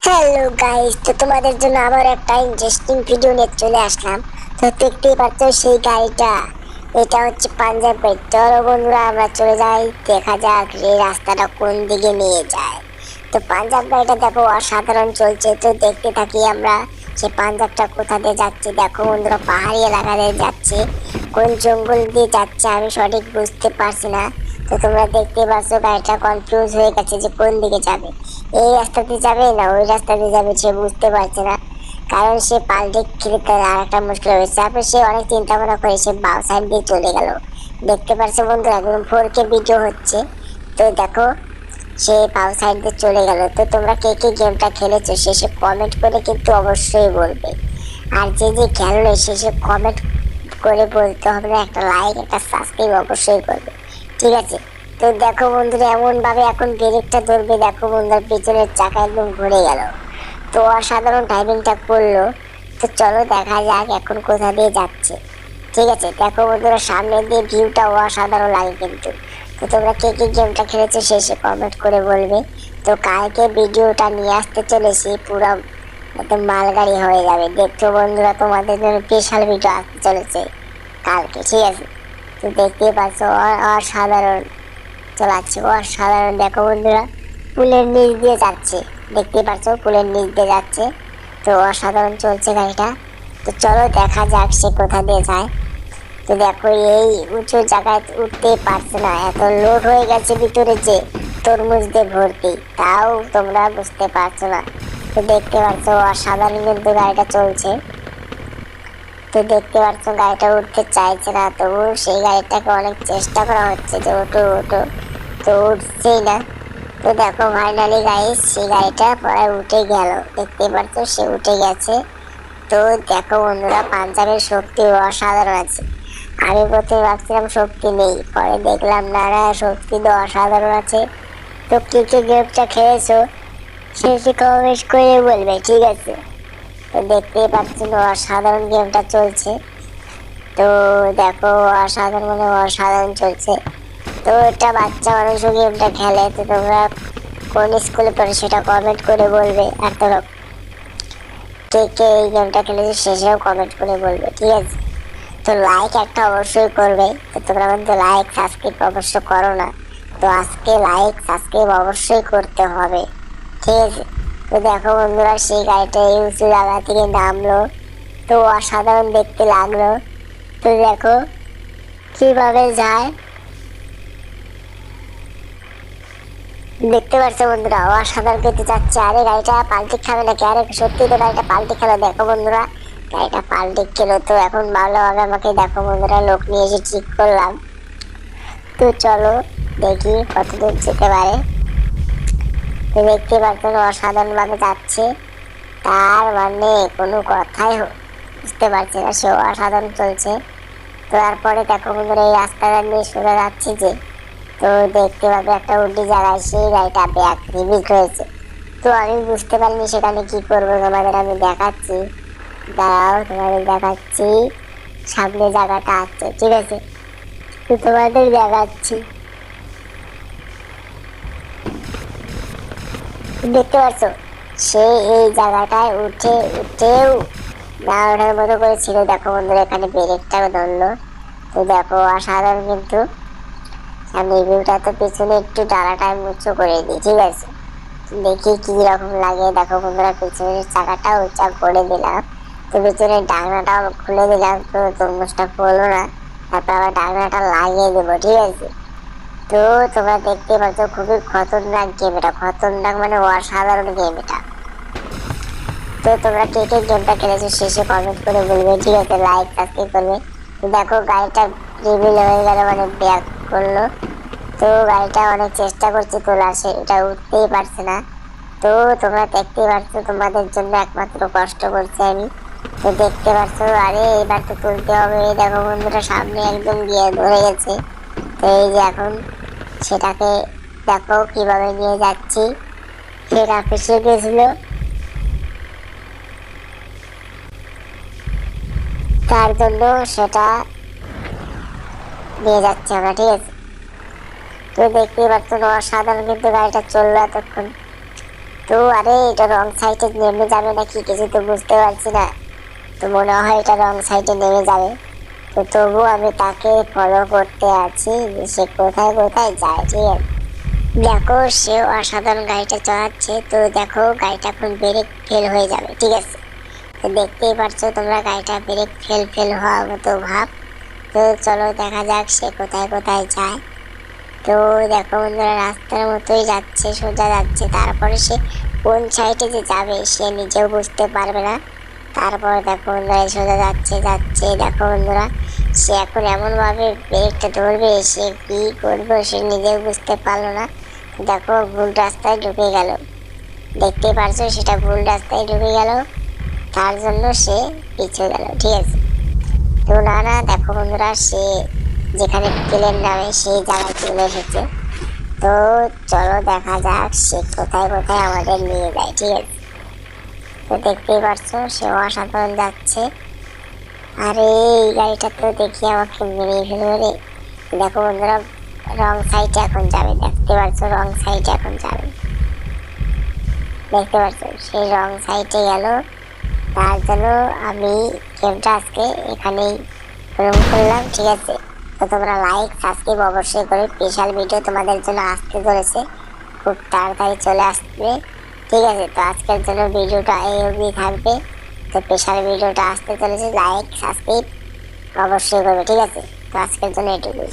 Hello guys, তো তোমাদের জন্য আবার একটা ইন্টারেস্টিং ভিডিও নিয়ে চলে আসলাম। তো দেখতেই পাচ্ছ সেই গাড়িটা, এটা হচ্ছে পাঞ্জাব গাড়ি। চলো বন্ধুরা আমরা চলে যাই, দেখা যাক এই রাস্তাটা কোন দিকে নিয়ে যায়। তো পাঞ্জাব গাড়িটা দেখো অসাধারণ চলছে, তো দেখতে থাকি আমরা সে পাঞ্জাবটা কোথা দিয়ে যাচ্ছে। দেখো বন্ধুরা পাহাড়ি এলাকা দিয়ে যাচ্ছে, কোন জঙ্গল দিয়ে যাচ্ছে আমি সঠিক বুঝতে পারছি না। তো তোমরা দেখতে পাচ্ছ গাড়িটা কনফিউজ হয়ে গেছে যে কোন দিকে যাবে, এই রাস্তা দিয়ে যাবে না ওই রাস্তা দিয়ে যাবে, সে বুঝতে পারছে না। কারণ সে পাল্টে খেলে তার আর একটা মুশকিল হয়েছে। তারপর সে অনেক চিন্তা ভাবনা করে সে বাম সাইড দিয়ে চলে গেল। দেখতে পারছো বন্ধুরা একদম 4K ভিডিও হচ্ছে। তো দেখো সে বাম সাইড দিয়ে চলে গেল। তো তোমরা কে কে গেমটা খেলেছো শেষে কমেন্ট করে কিন্তু অবশ্যই বলবে। আর যে যে খেললে শেষে কমেন্ট করে বলতে হবে না, একটা লাইক একটা সাবস্ক্রাইব অবশ্যই করবে, ঠিক আছে? তো দেখো বন্ধুরা এমন ভাবে এখন ব্রেকটা ধরবে, দেখো বন্ধুরা পেছনের চাকা একদম ঘুরে গেল। তো অসাধারণ টাইমিংটা করলো। তো চলো দেখা যাক এখন কোথা দিয়ে যাচ্ছে, ঠিক আছে? দেখো বন্ধুরা সামনে দিয়ে ভিউটা অসাধারণ লাগে কিন্তু। তো তোমরা কে কে গেমটা খেলেছো শেষে কমেন্ট করে বলবে। তো কালকে ভিডিওটা নিয়ে আসতে চলেছি, পুরো একদম মালগাড়ি হয়ে যাবে। দেখছো বন্ধুরা তোমাদের জন্য স্পেশাল ভিডিও আসতে চলেছে কালকে, ঠিক আছে? তো দেখতেই পাচ্ছ অসাধারণ চালাচ্ছে, অসাধারণ। দেখো বন্ধুরা পুলের নিচ দিয়ে যাচ্ছে, দেখতে পাচ্ছ পুলের নিচ দিয়ে যাচ্ছে। তো অসাধারণ চলছে গাড়িটা। তো চলো দেখা যাক সে কোথা দিয়ে যায়। তো দেখো এই উঁচু জায়গায় উঠতেই পারছে না, এত লোড হয়ে গেছে ভিতরে যে তরমুজ দিয়ে ভর্তি, তাও তোমরা বুঝতে পারছো না। তো দেখতে পাচ্ছ অসাধারণ কিন্তু গাড়িটা চলছে। তো দেখতে পাচ্ছ গাড়িটা উঠতে চাইছে না, তবু সেই গাড়িটাকে অনেক চেষ্টা করা হচ্ছে যে ওঠো ওঠো, তো উঠছেই না। তো দেখো ফাইনালি গাইস সেই গাড়িটা পরে উঠে গেল, দেখতে পাচ্ছ সে উঠে গেছে। তো দেখো বন্ধুরা পাঞ্জাবের শক্তি অসাধারণ আছে। আমি প্রথমে ভাবছিলাম শক্তি নেই, পরে দেখলাম না না শক্তি তো অসাধারণ আছে। তো কে কে গেমটা খেয়েছো সেটা কমেন্ট করে বলবে, ঠিক আছে? তো দেখতেই পাচ্ছিল অসাধারণ গেমটা চলছে। তো দেখো অসাধারণ মানে অসাধারণ চলছে। তো এটা বাচ্চা মানুষও গেমটা খেলে। তো তোমরা কোন স্কুলে পড়ে সেটা কমেন্ট করে বলবে। আর তোমরা কে কে এই গেমটা খেলেছে শেষেও কমেন্ট করে বলবে, ঠিক আছে? তো লাইক একটা অবশ্যই করবে। তো তোমরা কিন্তু লাইক সাবস্ক্রাইব অবশ্য করো না, তো আজকে লাইক সাবস্ক্রাইব অবশ্যই করতে হবে, ঠিক আছে? তো দেখো বন্ধুরা সেই গাড়িটা এই উঁচু জায়গা থেকে নামলো, তো অসাধারণ দেখতে লাগলো। তো দেখো কিভাবে যায়, দেখতে পাচ্ছ বন্ধুরা অসাধারণ করতে যাচ্ছে। আরে গাড়িটা পাল্টি খাবে নাকি? আরে সত্যি তো গাড়িটা পাল্টি খেলো, দেখো বন্ধুরা গাড়িটা পাল্টি খেলো। তো এখন ভালোভাবে আমাকে দেখো বন্ধুরা লোক নিয়ে এসে ঠিক করলাম। তো চলো দেখি কতদূর যেতে পারে। তো দেখতে পাচ্ছেন অসাধারণ ভাবে যাচ্ছে, তার মানে কোনো কথাই বুঝতে পারছি না, সে অসাধারণ চলছে। তো তারপরে দেখো বন্ধুরা এই রাস্তাটা নিয়ে সোজা যাচ্ছি যে, তো দেখতে পাবে একটা উল্টি জায়গায় সেই গাড়িটা ব্যাক রিভিট হয়েছে। তো আমি বুঝতে পারিনি সেখানে কি করবো, তোমাদের আমি দেখাচ্ছি, দাঁড়াও তোমাদের দেখাচ্ছি। সামনে জায়গাটা আছে, ঠিক আছে? তো তোমাদের দেখাচ্ছি, দেখতে পাচ্ছ সে এই জায়গাটায় উঠেও না ওঠার মতো করেছিল। দেখো বন্ধুরা এখানে ব্রেকটাও ধরলো। তো দেখো অসাধারণ কিন্তু। সামনে ভিউটা, তো পিছনে একটু ডালাটা উঁচু করে দিই, ঠিক আছে? দেখি কি রকম লাগে। দেখো বন্ধুরা পিছনের চাকাটা উঁচা করে দিলাম, তো পিছনের ডাকনাটাও খুলে দিলাম। তো তরমুজটা খুললো না, তারপর আবার ডাকনাটা লাগিয়ে দেবো, ঠিক আছে? তো তোমরা দেখতে পাচ্ছ খুবই খতরনাক গেম এটা, খতরনাক মানে অসাধারণ গেম এটা। তো তোমরা কে কে গেমটা খেলেছো শেষে কমেন্ট করে বলবে, ঠিক আছে? লাইক সাবস্ক্রাইব করবে। তো দেখো গাড়িটা রিভিল হয়ে গেল, মানে ব্যাক করলো। তো গাড়িটা অনেক চেষ্টা করছে তোলার, এটা উঠতেই পারছে না। তো তোমরা দেখতেই পাচ্ছ তোমাদের জন্য একমাত্র কষ্ট করছি আমি। তো দেখতে পাচ্ছ আরে এবার তো তুলতে হবে। দেখো বন্ধুরা সামনে একদম গিয়ে ধরে গেছে। তো এই যে এখন সেটাকে দেখো কিভাবে নিয়ে যাচ্ছি, সেটা ফেসে গেছিল, তার জন্য সেটা নিয়ে যাচ্ছি আমরা, ঠিক আছে? তো দেখতেই পাচ্ছ অসাধারণ কিন্তু গাড়িটা চললো এতক্ষণ। তো তো আরে এটা রং সাইডে নেমে যাবে নাকি কিছু তো বুঝতে পারছি না। তো মনে হয় এটা রং সাইডে নেমে যাবে। তো তবু আমি তাকে ফলো করতে আছি যে সে কোথায় কোথায় যায়। ঠিক আছে, দেখো সেও অসাধারণ গাড়িটা চালাচ্ছে। তো দেখো গাড়িটা এখন ব্রেক ফেল হয়ে যাবে। ঠিক আছে, তো দেখতেই পারছো তোমরা গাড়িটা ব্রেক ফেল হওয়ার মতো ভাব। তো চলো দেখা যাক সে কোথায় কোথায় যায়। তো দেখো বন্ধুরা রাস্তার মতোই যাচ্ছে, সোজা যাচ্ছে, তারপরে সে কোন সাইডে যে যাবে সে নিজেও বুঝতে পারবে না। তারপর দেখো বন্ধুরা সোজা যাচ্ছে যাচ্ছে, দেখো বন্ধুরা সে এখন এমন ভাবে ব্রেকটা ধরবে, সে কি করবে সে নিজেও বুঝতে পারলো না। দেখো ভুল রাস্তায় ঢুকে গেল, দেখতে পারছো সেটা ভুল রাস্তায় ঢুকে গেল, তার জন্য সে পিছিয়ে গেল। ঠিক আছে, তো না দেখো বন্ধুরা সে যেখানে প্লেন নামে সেই জায়গায় চলে এসেছে। তো চলো দেখা যাক সে কোথায় কোথায় আমাদের নিয়ে যায়। ঠিক আছে, তো দেখতেই পারছো সে অসাধারণ যাচ্ছে। আরে এই গাড়িটা তো দেখি আমাকে মেরে ফেলবে রে। দেখো বন্ধুরা রং সাইডে এখন যাবে, দেখতে পারছো রং সাইডে এখন যাবে, দেখতে পাচ্ছ সেই রং সাইডে গেল। তার জন্য আমি গেমটা আজকে এখানেই রুম করলাম। ঠিক আছে, তো তোমরা লাইক সাবস্ক্রাইব অবশ্যই করে, স্পেশাল ভিডিও তোমাদের জন্য আসতে চলেছে, খুব তাড়াতাড়ি চলে আসবে। ঠিক আছে, তো আজকের জন্য ভিডিওটা এই অবধি থাকবে। তো স্পেশাল ভিডিওটা আসতে চলেছে, লাইক সাবস্ক্রাইব অবশ্যই করবে। ঠিক আছে, তো আজকের জন্য এটুকুই।